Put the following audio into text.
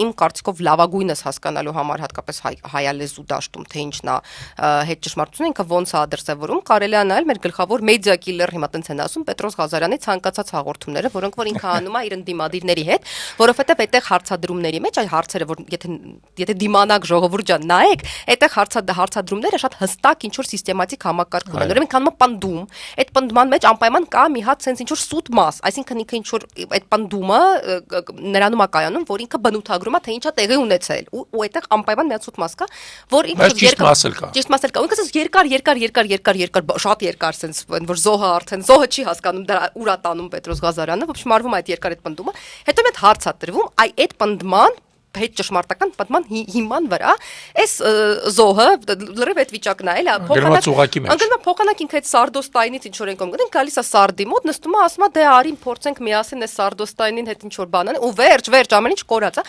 իմ կարծիքով լավագույնս հասկանալու համար հատկապես հայալեզու դաշտում թե ինչն է հետ ճշմարտությունը ինքը ոնց է դրսևորում կարելի է նայել մեր գլխավոր մեդիա կիլեր հիմա տենց են ասում Պետրոս Ղազարյանի ցանկացած հաղորդումները որոնք որ ինքը անում է իր ընդդիմադիրների հետ որովհետև այդտեղ հարցադրումների մեջ այ հարցերը որ եթե դիմանակ ժողովուրդ ջան նայեք այդտեղ հարցադրումները շատ հստակ ինչ որ սիստեմատիկ համակարգ ունեն ուրեմն ինքը անում է պնդում այդ պնդման մեջ անպայման կա մի հատ sense ինչ որ սուտ մաս այսինքն ինքը ինչ որ այդ պնդումը նրանում է կայանում որ ինքը բնութագրում է թե ինչա տեղի ունեցել ու այդտեղ անպայման մի հատ սուտ մաս կա որ ինքը ճիշտ մասել կա երկար շատ երկար sense որ զոհը արդեն զոհը չի հասկանում դա ուր է տանում Պետրոս Ղազարյանը ոչ մարվում այդ երկար այդ պնդումը հետո մեծ հարց է տրվում այդ պնդման հետ ճշմարտական պատման հիման վրա այս զոհը լրիվ այդ վիճակն է էլի փոխանակ ինքը այդ Սարդոստայնից ինչ որ են կոմ գալիս է Սարդի մոտ նստում է ասում է դե արին փորձենք միասին այս Սարդոստայնին հետ ինչ որ բան անեն ու վերջ ամեն ինչ կորած է